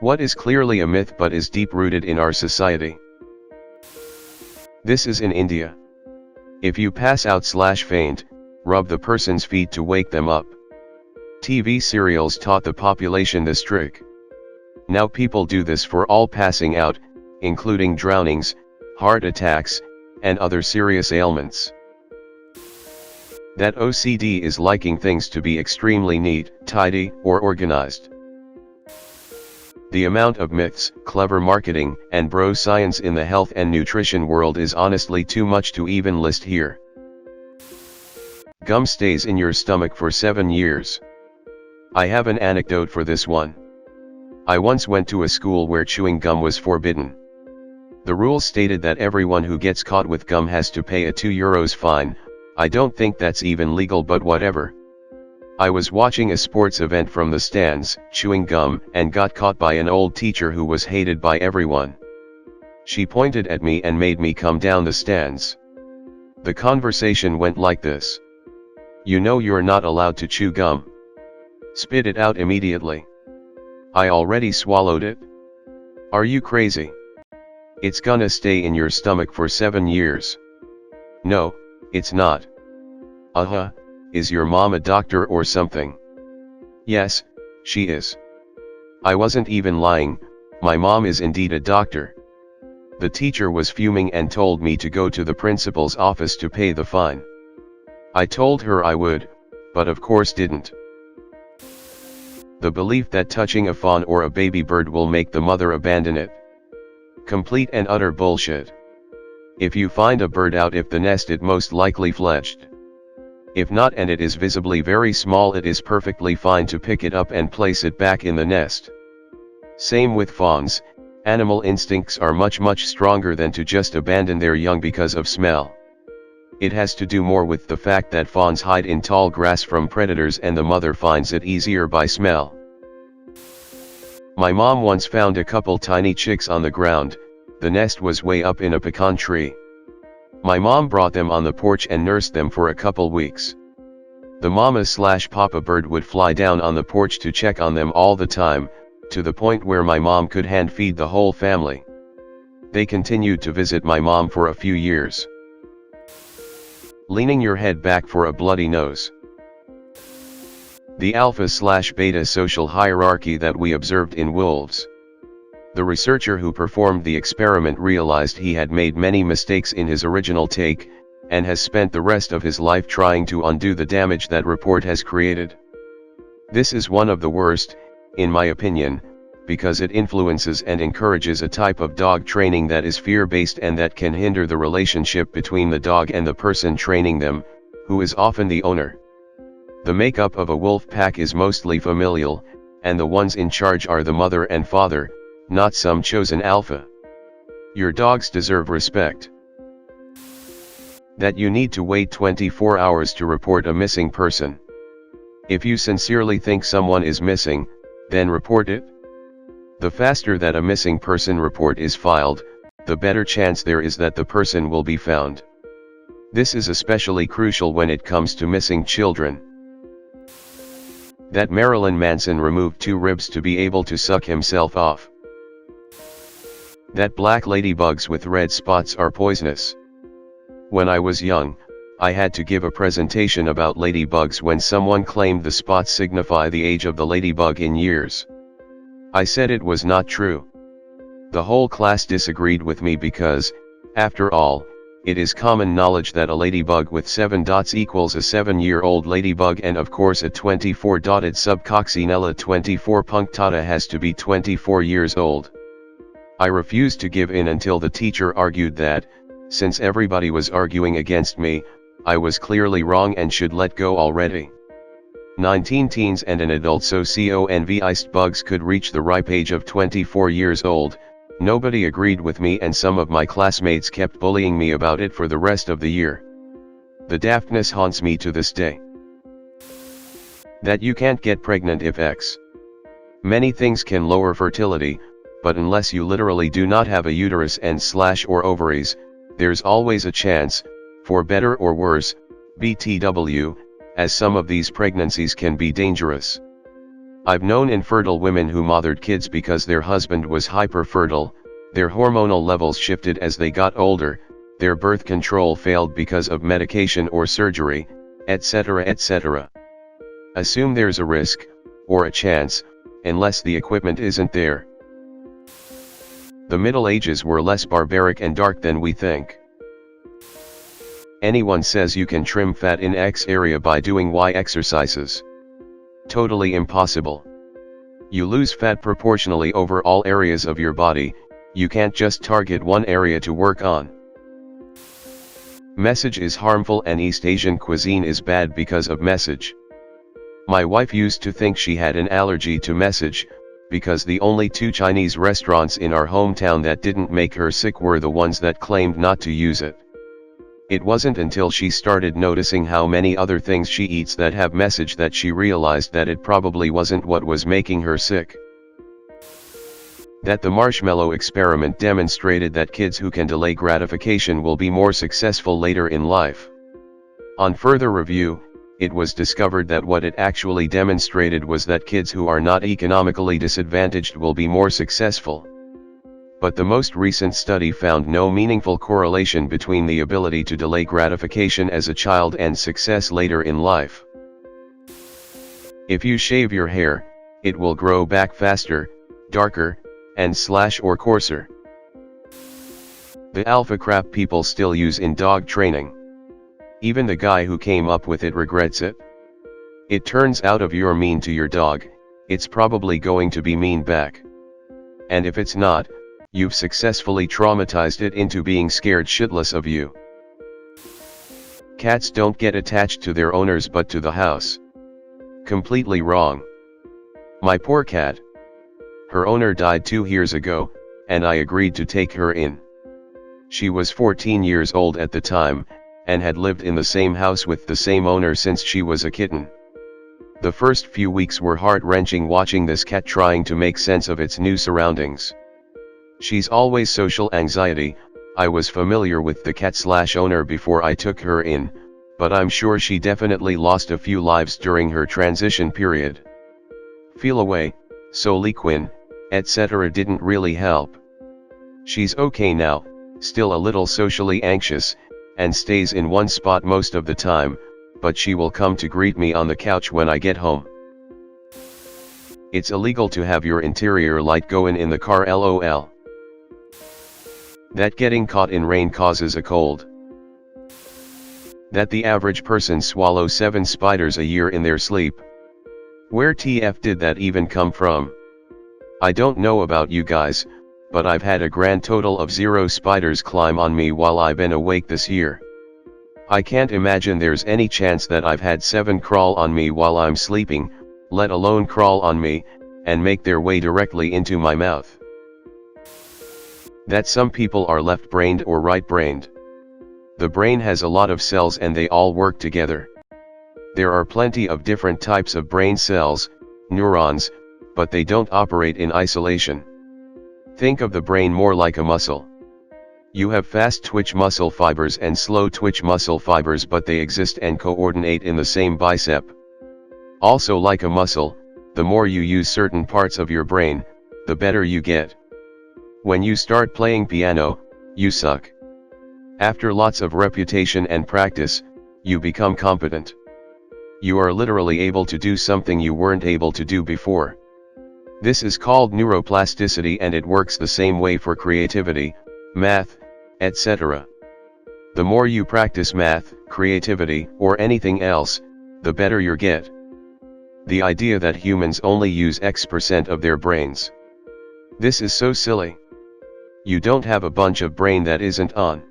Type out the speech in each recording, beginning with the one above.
What is clearly a myth but is deep-rooted in our society? This is in India. If you pass out/faint, rub the person's feet to wake them up. TV serials taught the population this trick. Now people do this for all passing out, including drownings, heart attacks, and other serious ailments. That OCD is liking things to be extremely neat, tidy, or organized. The amount of myths, clever marketing, and bro science in the health and nutrition world is honestly too much to even list here. Gum stays in your stomach for 7 years. I have an anecdote for this one. I once went to a school where chewing gum was forbidden. The rules stated that everyone who gets caught with gum has to pay a €2 fine. I don't think that's even legal, but whatever. I was watching a sports event from the stands, chewing gum, and got caught by an old teacher who was hated by everyone. She pointed at me and made me come down the stands. The conversation went like this. "You know you're not allowed to chew gum. Spit it out immediately." "I already swallowed it." "Are you crazy? It's gonna stay in your stomach for 7 years." "No, it's not." Is your mom a doctor or something?" "Yes, she is." I wasn't even lying, my mom is indeed a doctor. The teacher was fuming and told me to go to the principal's office to pay the fine. I told her I would, but of course didn't. The belief that touching a fawn or a baby bird will make the mother abandon it. Complete and utter bullshit. If you find a bird out of the nest, it most likely fledged. If not, and it is visibly very small, it is perfectly fine to pick it up and place it back in the nest. Same with fawns, animal instincts are much stronger than to just abandon their young because of smell. It has to do more with the fact that fawns hide in tall grass from predators and the mother finds it easier by smell. My mom once found a couple tiny chicks on the ground. The nest was way up in a pecan tree. My mom brought them on the porch and nursed them for a couple weeks. The mama/papa bird would fly down on the porch to check on them all the time, to the point where my mom could hand feed the whole family. They continued to visit my mom for a few years. Leaning your head back for a bloody nose. The alpha/beta social hierarchy that we observed in wolves. The researcher who performed the experiment realized he had made many mistakes in his original take, and has spent the rest of his life trying to undo the damage that report has created. This is one of the worst, in my opinion, because it influences and encourages a type of dog training that is fear-based and that can hinder the relationship between the dog and the person training them, who is often the owner. The makeup of a wolf pack is mostly familial, and the ones in charge are the mother and father, not some chosen alpha. Your dogs deserve respect. That you need to wait 24 hours to report a missing person. If you sincerely think someone is missing, then report it. The faster that a missing person report is filed, the better chance there is that the person will be found. This is especially crucial when it comes to missing children. That Marilyn Manson removed 2 ribs to be able to suck himself off. That black ladybugs with red spots are poisonous. When I was young, I had to give a presentation about ladybugs when someone claimed the spots signify the age of the ladybug in years. I said it was not true. The whole class disagreed with me because, after all, it is common knowledge that a ladybug with 7 dots equals a 7-year-old ladybug, and of course a 24-dotted subcoccinella 24 punctata has to be 24 years old. I refused to give in until the teacher argued that, since everybody was arguing against me, I was clearly wrong and should let go already. 19 teens and an adult socio-envy-iced bugs could reach the ripe age of 24 years old. Nobody agreed with me, and some of my classmates kept bullying me about it for the rest of the year. The daftness haunts me to this day. That you can't get pregnant if X. Many things can lower fertility, but unless you literally do not have a uterus and/or ovaries, there's always a chance, for better or worse, BTW, as some of these pregnancies can be dangerous. I've known infertile women who mothered kids because their husband was hyperfertile, their hormonal levels shifted as they got older, their birth control failed because of medication or surgery, etc. etc. Assume there's a risk, or a chance, unless the equipment isn't there. The Middle Ages were less barbaric and dark than we think. Anyone says you can trim fat in X area by doing Y exercises. Totally impossible. You lose fat proportionally over all areas of your body, you can't just target one area to work on. Message is harmful and East Asian cuisine is bad because of message. My wife used to think she had an allergy to message, because the only 2 Chinese restaurants in our hometown that didn't make her sick were the ones that claimed not to use it. It wasn't until she started noticing how many other things she eats that have message that she realized that it probably wasn't what was making her sick. That the marshmallow experiment demonstrated that kids who can delay gratification will be more successful later in life. On further review, it was discovered that what it actually demonstrated was that kids who are not economically disadvantaged will be more successful. But the most recent study found no meaningful correlation between the ability to delay gratification as a child and success later in life. If you shave your hair, it will grow back faster, darker, and or coarser. The alpha crap people still use in dog training. Even the guy who came up with it regrets it. It turns out if you're mean to your dog, it's probably going to be mean back. And if it's not, you've successfully traumatized it into being scared shitless of you. Cats don't get attached to their owners but to the house. Completely wrong. My poor cat. Her owner died 2 years ago, and I agreed to take her in. She was 14 years old at the time, and had lived in the same house with the same owner since she was a kitten. The first few weeks were heart-wrenching watching this cat trying to make sense of its new surroundings. She's always social anxiety. I was familiar with the cat/owner before I took her in, but I'm sure she definitely lost a few lives during her transition period. Feel away, soliquin, etc. didn't really help. She's okay now, still a little socially anxious, and stays in one spot most of the time, but she will come to greet me on the couch when I get home. It's illegal to have your interior light go in the car, lol. That getting caught in rain causes a cold. That the average person swallows 7 spiders a year in their sleep. Where TF did that even come from? I don't know about you guys, but I've had a grand total of 0 spiders climb on me while I've been awake this year. I can't imagine there's any chance that I've had 7 crawl on me while I'm sleeping, let alone crawl on me, and make their way directly into my mouth. That some people are left-brained or right-brained. The brain has a lot of cells and they all work together. There are plenty of different types of brain cells, neurons, but they don't operate in isolation. Think of the brain more like a muscle. You have fast twitch muscle fibers and slow twitch muscle fibers, but they exist and coordinate in the same bicep. Also, like a muscle, the more you use certain parts of your brain, the better you get. When you start playing piano, you suck. After lots of repetition and practice, you become competent. You are literally able to do something you weren't able to do before. This is called neuroplasticity, and it works the same way for creativity, math, etc. The more you practice math, creativity, or anything else, the better you get. The idea that humans only use X% of their brains. This is so silly. You don't have a bunch of brain that isn't on.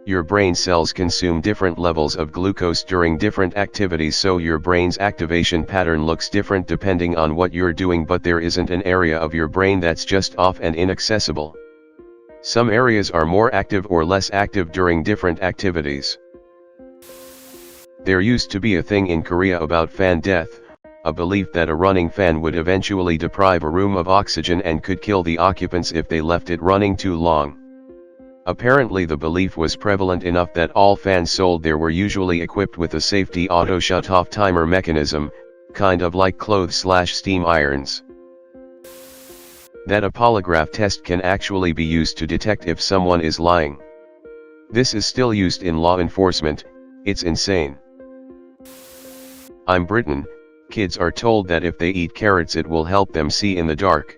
Your brain cells consume different levels of glucose during different activities, so your brain's activation pattern looks different depending on what you're doing, but there isn't an area of your brain that's just off and inaccessible. Some areas are more active or less active during different activities. There used to be a thing in Korea about fan death, a belief that a running fan would eventually deprive a room of oxygen and could kill the occupants if they left it running too long. Apparently the belief was prevalent enough that all fans sold there were usually equipped with a safety auto shut-off timer mechanism, kind of like clothes/steam irons. That a polygraph test can actually be used to detect if someone is lying. This is still used in law enforcement. It's insane. I'm Britain. Kids are told that if they eat carrots it will help them see in the dark.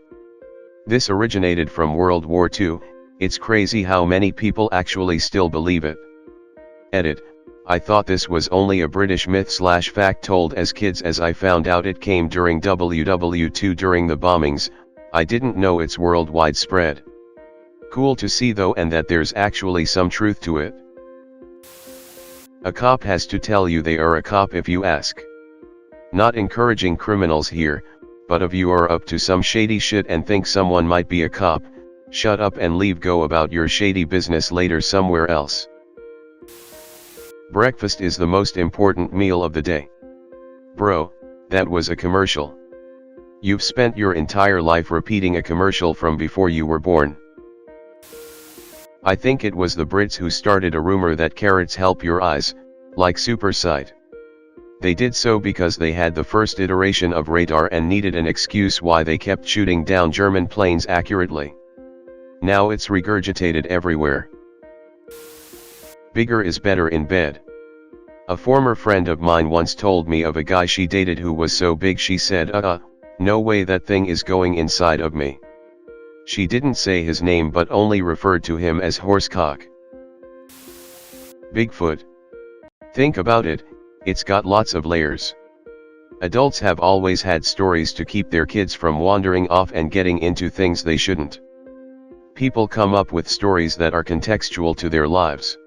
This originated from World War II. It's crazy how many people actually still believe it. Edit. I thought this was only a British myth/fact told as kids, as I found out it came during WW2 during the bombings. I didn't know it's worldwide spread. Cool to see though, and that there's actually some truth to it. A cop has to tell you they are a cop if you ask. Not encouraging criminals here, but if you are up to some shady shit and think someone might be a cop, shut up and leave, go about your shady business later somewhere else. Breakfast is the most important meal of the day. Bro, that was a commercial. You've spent your entire life repeating a commercial from before you were born. I think it was the Brits who started a rumor that carrots help your eyes, like super sight. They did so because they had the first iteration of radar and needed an excuse why they kept shooting down German planes accurately. Now it's regurgitated everywhere. Bigger is better in bed. A former friend of mine once told me of a guy she dated who was so big she said, no way that thing is going inside of me. She didn't say his name but only referred to him as horsecock. Bigfoot. Think about it, it's got lots of layers. Adults have always had stories to keep their kids from wandering off and getting into things they shouldn't. People come up with stories that are contextual to their lives.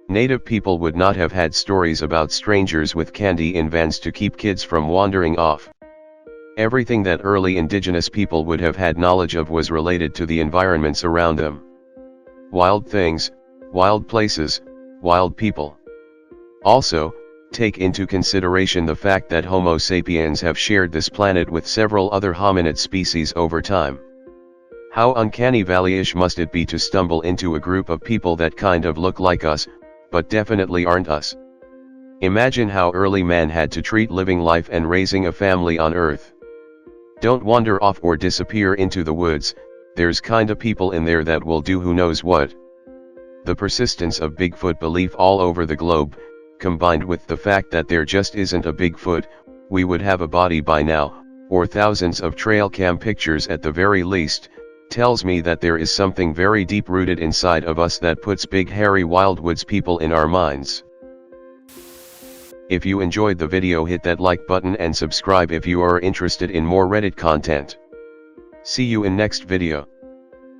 Native people would not have had stories about strangers with candy in vans to keep kids from wandering off. Everything that early indigenous people would have had knowledge of was related to the environments around them. Wild things, wild places, wild people. Also, take into consideration the fact that Homo sapiens have shared this planet with several other hominid species over time. How uncanny valley-ish must it be to stumble into a group of people that kind of look like us, but definitely aren't us. Imagine how early man had to treat living life and raising a family on Earth. Don't wander off or disappear into the woods, there's kinda people in there that will do who knows what. The persistence of Bigfoot belief all over the globe, combined with the fact that there just isn't a Bigfoot, we would have a body by now, or thousands of trail cam pictures at the very least, tells me that there is something very deep rooted inside of us that puts big hairy wildwoods people in our minds. If you enjoyed the video, hit that like button and subscribe if you are interested in more Reddit content. See you in next video.